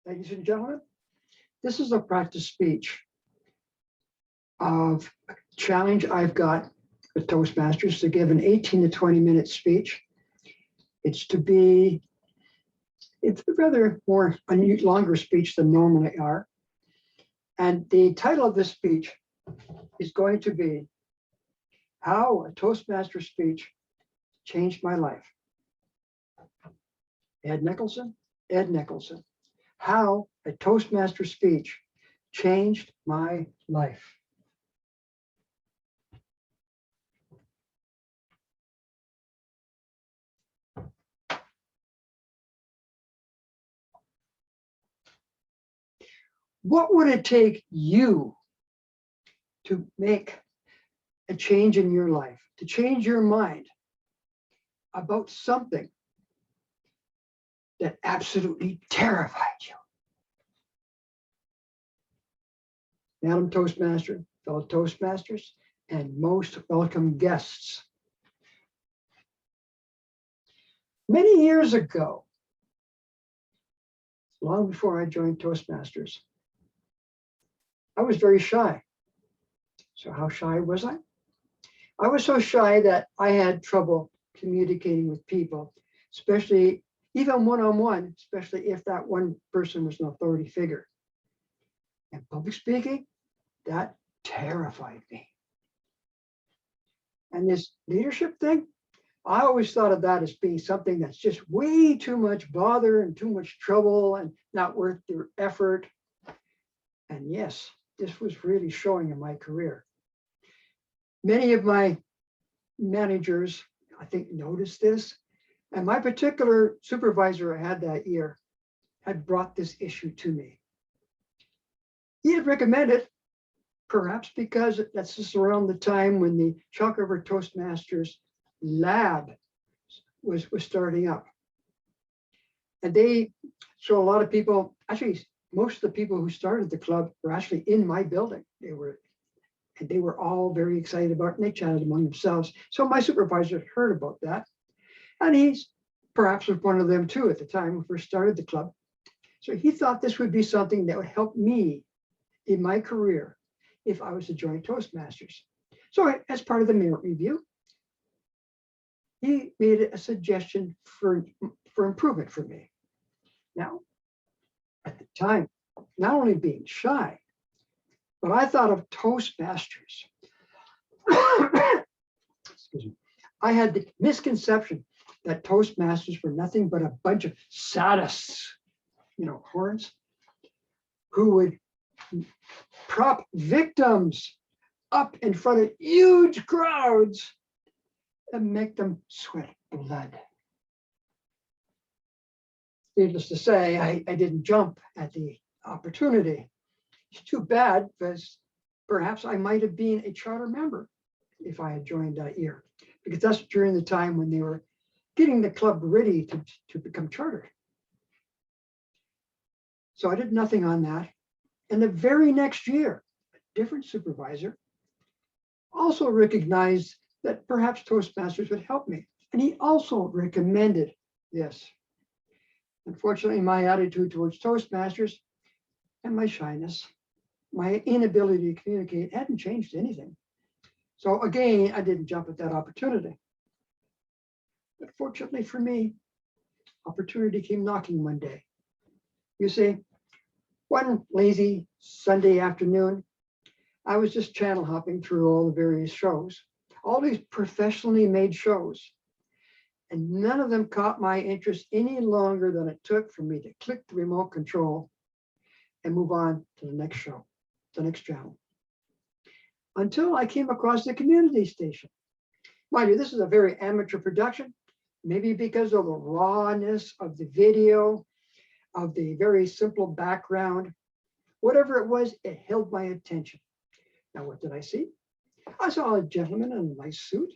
ladies and gentlemen, this is a practice speech of a challenge I've got with Toastmasters to give an 18 to 20-minute speech. It's a rather more longer speech than normally are. And the title of this speech is going to be How a Toastmaster Speech Changed My Life. Ed Nicholson, How a Toastmaster Speech Changed My Life. What would it take you to make a change in your life, to change your mind about something that absolutely terrified you? Madam Toastmaster, fellow Toastmasters, and most welcome guests. Many years ago, long before I joined Toastmasters, I was very shy. So how shy was I? I was so shy that I had trouble communicating with people, especially even one-on-one, especially if that one person was an authority figure. And public speaking, that terrified me. And this leadership thing, I always thought of that as being something that's just way too much bother and too much trouble and not worth the effort. And yes, this was really showing in my career. Many of my managers, I think, noticed this. And my particular supervisor I had that year had brought this issue to me. He had recommended, perhaps because that's just around the time when the Chalk River Toastmasters lab was starting up. And so a lot of people, actually, most of the people who started the club were actually in my building. They were all very excited about it, and they chatted among themselves. So my supervisor heard about that. And he perhaps was one of them too at the time we first started the club. So he thought this would be something that would help me in my career if I was to join Toastmasters. So as part of the merit review, he made a suggestion for improvement for me. Now, at the time, not only being shy, but I thought of Toastmasters. Excuse me. I had the misconception that Toastmasters were nothing but a bunch of sadists, horns, who would prop victims up in front of huge crowds and make them sweat blood. Needless to say, I didn't jump at the opportunity. It's too bad, because perhaps I might have been a charter member if I had joined that year, because that's during the time when they were getting the club ready to become chartered. So I did nothing on that. And the very next year, a different supervisor also recognized that perhaps Toastmasters would help me. And he also recommended this. Unfortunately, my attitude towards Toastmasters and my shyness, my inability to communicate hadn't changed anything. So again, I didn't jump at that opportunity. But fortunately for me, opportunity came knocking one day. You see, one lazy Sunday afternoon, I was just channel hopping through all the various shows, all these professionally made shows. And none of them caught my interest any longer than it took for me to click the remote control and move on to the next show, the next channel. Until I came across the community station. Mind you, this is a very amateur production, maybe because of the rawness of the video, of the very simple background. Whatever it was, it held my attention. Now, what did I see? I saw a gentleman in a nice suit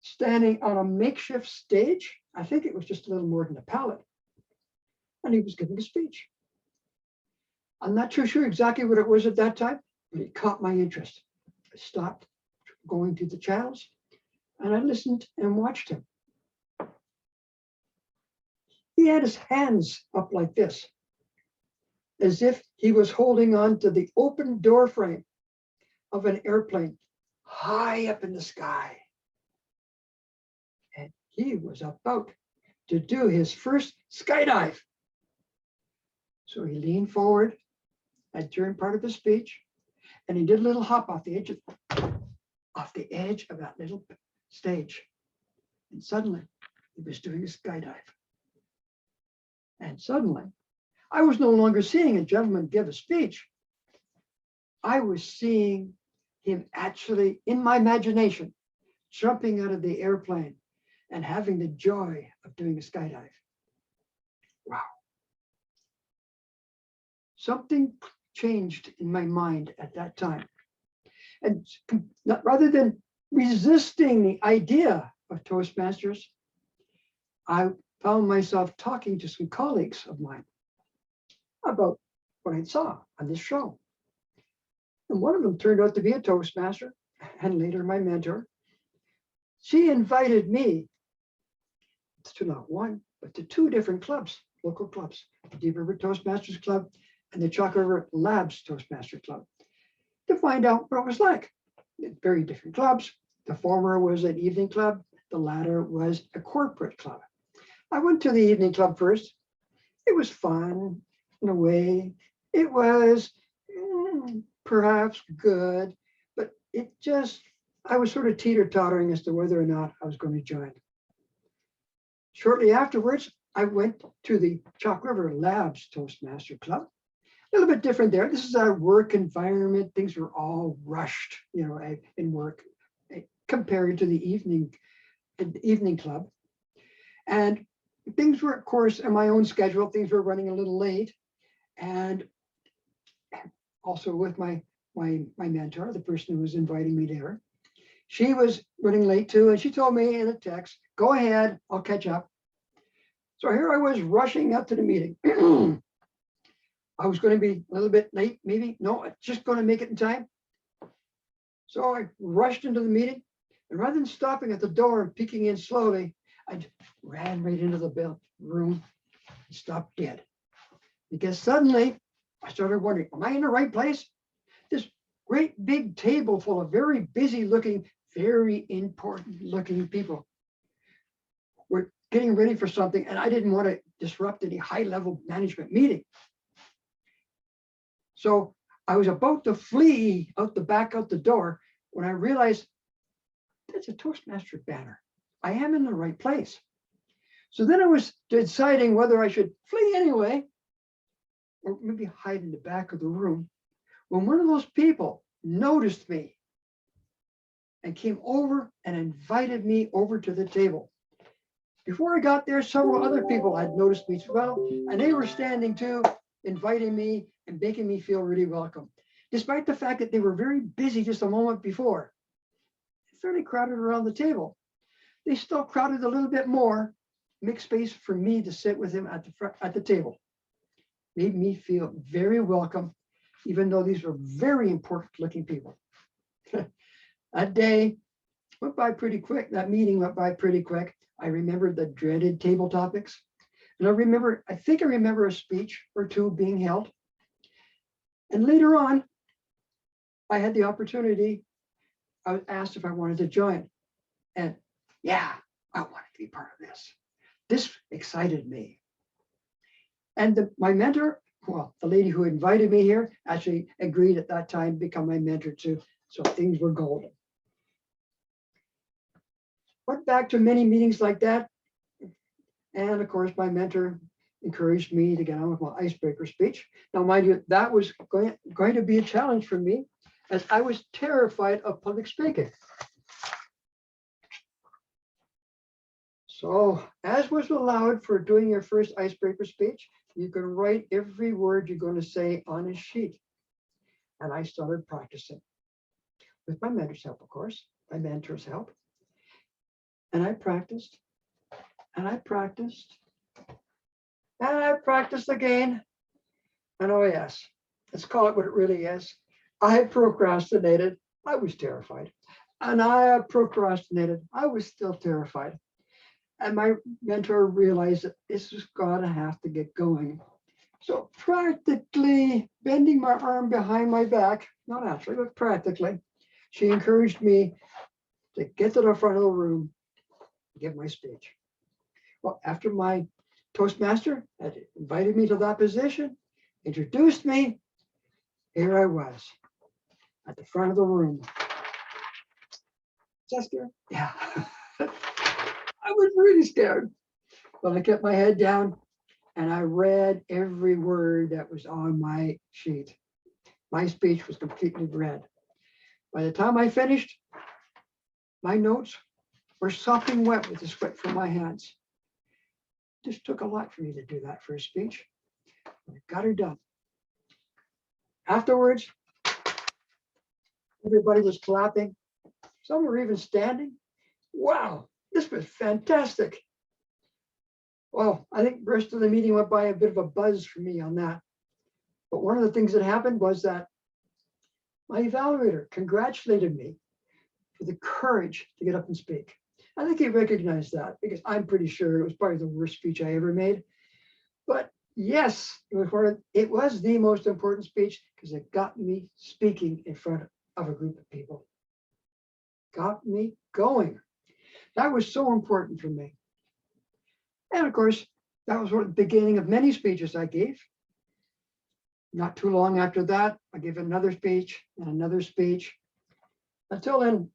standing on a makeshift stage. I think it was just a little more than a pallet. And he was giving a speech. I'm not too sure exactly what it was at that time, but it caught my interest. I stopped going to the channels and I listened and watched him. He had his hands up like this. as if he was holding on to the open door frame of an airplane high up in the sky. And he was about to do his first skydive. So he leaned forward during part of his speech, and he did a little hop off the edge of that little stage. And suddenly he was doing a skydive. And suddenly I was no longer seeing a gentleman give a speech. I was seeing him actually, in my imagination, jumping out of the airplane and having the joy of doing a skydive. Wow. Something changed in my mind at that time. And rather than resisting the idea of Toastmasters, I found myself talking to some colleagues of mine about what I saw on this show. And one of them turned out to be a Toastmaster and later my mentor. She invited me to not one, but to two different clubs, local clubs, the Deep River Toastmasters Club and the Chalk River Labs Toastmaster Club, to find out what it was like. Very different clubs. The former was an evening club. The latter was a corporate club. I went to the evening club first. It was fun in a way. It was perhaps good, but I was sort of teeter-tottering as to whether or not I was going to join. Shortly afterwards, I went to the Chalk River Labs Toastmaster Club. A little bit different there. This is our work environment. Things were all rushed, in work compared to the evening club. And things were, of course, on my own schedule. Things were running a little late. And also with my mentor, the person who was inviting me there, she was running late too. And she told me in a text, go ahead, I'll catch up. So here I was rushing up to the meeting. I was going to be a little bit late, maybe. No, I'm just going to make it in time. So I rushed into the meeting. And rather than stopping at the door and peeking in slowly, I ran right into the room and stopped dead. Because suddenly I started wondering, am I in the right place? This great big table full of very busy looking, very important looking people were getting ready for something, and I didn't want to disrupt any high level management meeting. So I was about to flee out the door when I realized that's a Toastmaster banner. I am in the right place. So then I was deciding whether I should flee anyway, or maybe hide in the back of the room, when one of those people noticed me and came over and invited me over to the table. Before I got there, several other people had noticed me as well, and they were standing too, inviting me and making me feel really welcome. Despite the fact that they were very busy just a moment before, fairly crowded around the table. They still crowded a little bit more, make space for me to sit with him at the table. Made me feel very welcome, even though these were very important looking people. That day went by pretty quick. That meeting went by pretty quick. I remembered the dreaded table topics. And I think I remember a speech or two being held. And later on, I had the opportunity. I was asked if I wanted to join. And yeah, I wanted to be part of this. This excited me. And my mentor, well, the lady who invited me here, actually agreed at that time to become my mentor too. So things were golden. Went back to many meetings like that. And of course, my mentor encouraged me to get on with my icebreaker speech. Now, mind you, that was going to be a challenge for me, as I was terrified of public speaking. So, as was allowed for doing your first icebreaker speech, you can write every word you're going to say on a sheet. And I started practicing with my mentor's help, of course, my mentor's help. And I practiced, and I practiced, and I practiced again. And oh yes, let's call it what it really is. I procrastinated. I was terrified. And I procrastinated. I was still terrified. And my mentor realized that this was going to have to get going. So practically bending my arm behind my back, not actually, but practically, she encouraged me to get to the front of the room, give my speech. Well, after my Toastmaster had invited me to that position, introduced me, here I was at the front of the room. Chester, yeah. I was really scared, but I kept my head down and I read every word that was on my sheet. My speech was completely read. By the time I finished, my notes were sopping wet with the sweat from my hands. It just took a lot for me to do that first speech. I got her done. Afterwards, everybody was clapping. Some were even standing. Wow, this was fantastic. Well, I think the rest of the meeting went by a bit of a buzz for me on that. But one of the things that happened was that my evaluator congratulated me for the courage to get up and speak. I think he recognized that because I'm pretty sure it was probably the worst speech I ever made. But yes, it was the most important speech because it got me speaking in front of a group of people. Got me going. That was so important for me. And of course, that was the beginning of many speeches I gave. Not too long after that, I gave another speech and another speech. Until then,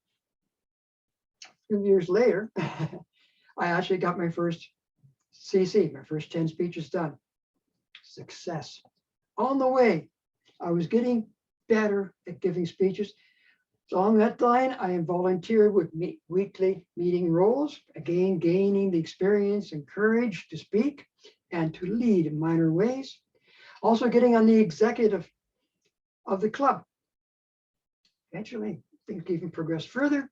a few years later, I actually got my first CC, my first 10 speeches done. Success. On the way, I was getting better at giving speeches. So along that line, I volunteered with weekly meeting roles, again, gaining the experience and courage to speak and to lead in minor ways. Also getting on the executive of the club. Eventually, things even progressed further,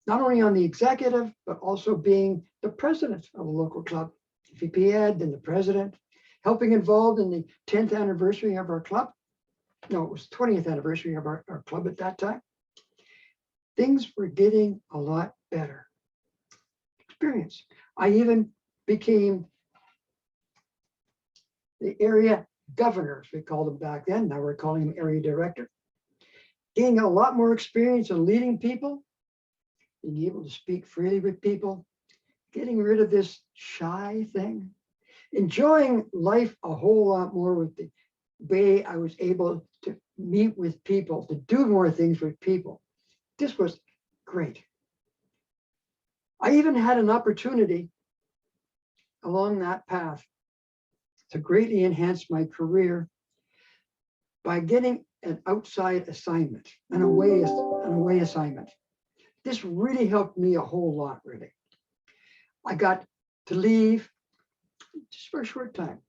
not only on the executive, but also being the president of a local club, VP Ed, then the president, helping involved in the 10th anniversary of our club. No, it was 20th anniversary of our club at that time. Things were getting a lot better. Experience. I even became the area governor, as we called them back then. Now we're calling him area director. Gaining a lot more experience in leading people, being able to speak freely with people, getting rid of this shy thing, enjoying life a whole lot more with the way I was able to meet with people, to do more things with people. This was great. I even had an opportunity along that path to greatly enhance my career by getting an outside assignment, an away assignment. This really helped me a whole lot, really. I got to leave just for a short time,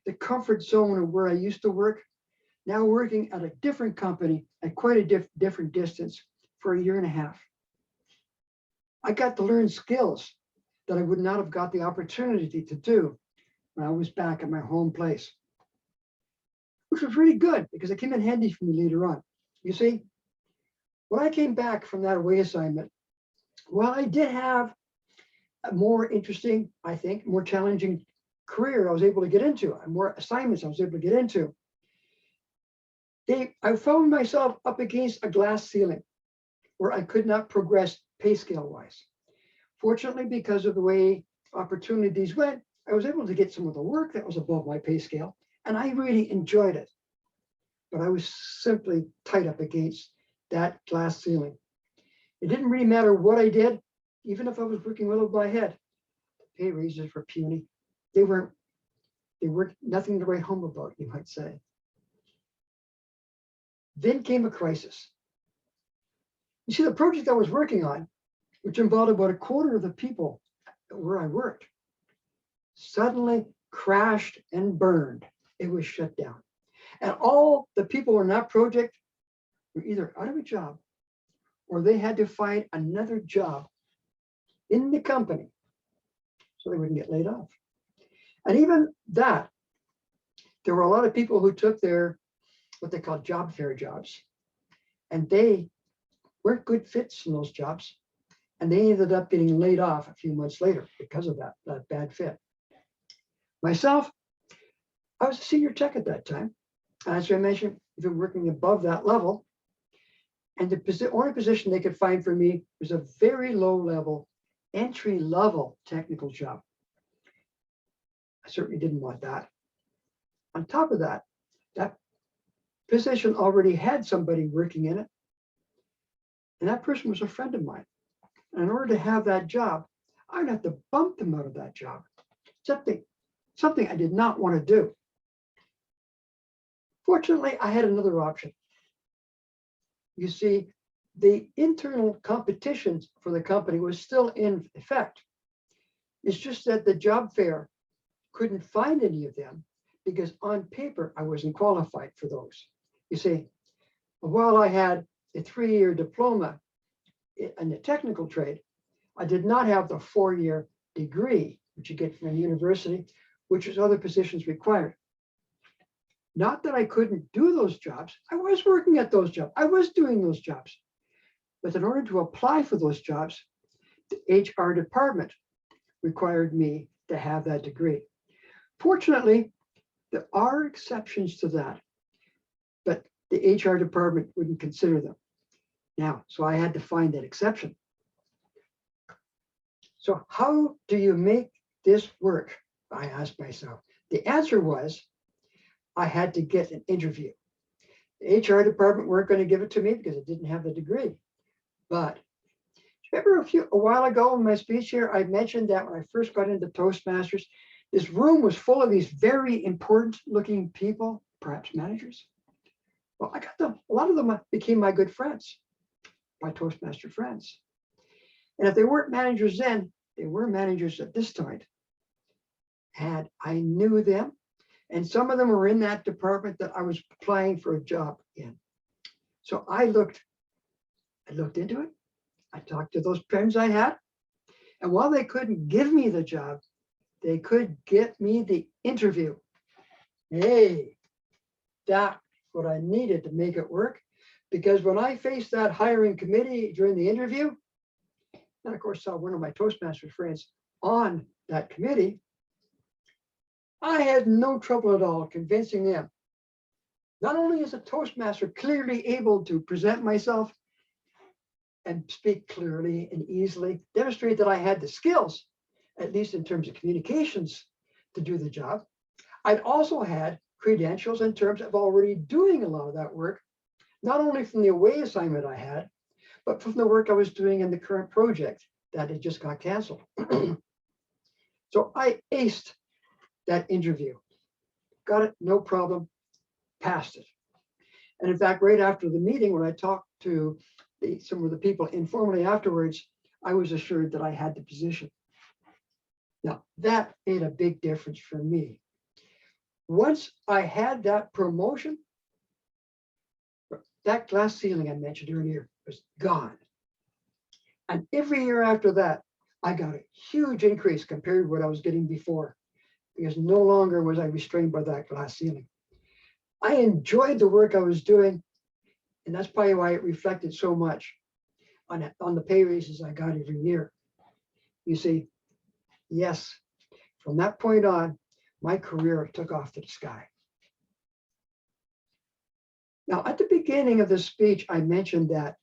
the comfort zone of where I used to work, now working at a different company at quite a different distance for a year and a half. I got to learn skills that I would not have got the opportunity to do when I was back at my home place, which was really good because it came in handy for me later on. You see, when I came back from that away assignment, well, I did have a more interesting, I think, more challenging career I was able to get into, and more assignments I was able to get into. I found myself up against a glass ceiling where I could not progress pay scale wise. Fortunately, because of the way opportunities went, I was able to get some of the work that was above my pay scale, and I really enjoyed it. But I was simply tight up against that glass ceiling. It didn't really matter what I did, even if I was working well over my head. The pay raises were puny. They weren't nothing to write home about, you might say. Then came a crisis. You see, the project I was working on, which involved about a quarter of the people where I worked, suddenly crashed and burned. It was shut down. And all the people in that project were either out of a job or they had to find another job in the company so they wouldn't get laid off. And even that, there were a lot of people who took their, what they call job fair jobs, and they weren't good fits in those jobs. And they ended up getting laid off a few months later because of that bad fit. Myself, I was a senior tech at that time. As I mentioned, I've been working above that level. And the only position they could find for me was a very low level, entry level technical job. I certainly didn't want that. On top of that, that position already had somebody working in it. And that person was a friend of mine. And in order to have that job, I'd have to bump them out of that job. Something I did not want to do. Fortunately, I had another option. You see, the internal competitions for the company was still in effect. It's just that the job fair couldn't find any of them because on paper, I wasn't qualified for those. You see, while I had a 3-year diploma in the technical trade, I did not have the 4-year degree, which you get from a university, which is other positions required. Not that I couldn't do those jobs. I was working at those jobs. I was doing those jobs. But in order to apply for those jobs, the HR department required me to have that degree. Fortunately, there are exceptions to that, but the HR department wouldn't consider them. Now, so I had to find that exception. So how do you make this work? I asked myself. The answer was, I had to get an interview. The HR department weren't going to give it to me because I didn't have the degree. But remember a while ago in my speech here, I mentioned that when I first got into Toastmasters, this room was full of these very important looking people, perhaps managers. Well, I got them. A lot of them became my good friends, my Toastmaster friends. And if they weren't managers then, they were managers at this time. And I knew them. And some of them were in that department that I was applying for a job in. So I looked into it. I talked to those friends I had. And while they couldn't give me the job, they could get me the interview. Hey, that's what I needed to make it work. Because when I faced that hiring committee during the interview, and of course saw one of my Toastmasters friends on that committee, I had no trouble at all convincing them. Not only is a Toastmaster clearly able to present myself and speak clearly and easily, demonstrate that I had the skills, at least in terms of communications, to do the job. I'd also had credentials in terms of already doing a lot of that work, not only from the away assignment I had, but from the work I was doing in the current project that had just got canceled. So I aced that interview. Got it, no problem, passed it. And in fact, right after the meeting, when I talked to some of the people informally afterwards, I was assured that I had the position. Now, that made a big difference for me. Once I had that promotion, that glass ceiling I mentioned earlier was gone. And every year after that, I got a huge increase compared to what I was getting before, because no longer was I restrained by that glass ceiling. I enjoyed the work I was doing, and that's probably why it reflected so much on the pay raises I got every year. You see, yes, from that point on, my career took off to the sky. Now, at the beginning of this speech, I mentioned that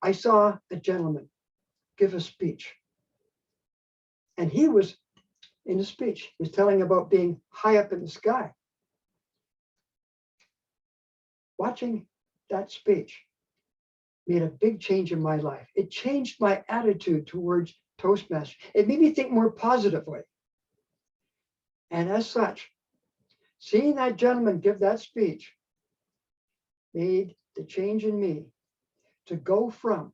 I saw a gentleman give a speech. And he was, in the speech, he was telling about being high up in the sky. Watching that speech made a big change in my life. It changed my attitude towards Toastmasters. It made me think more positively. And as such, seeing that gentleman give that speech made the change in me to go from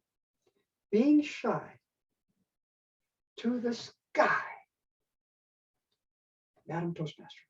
being shy to the sky. Madam Toastmaster.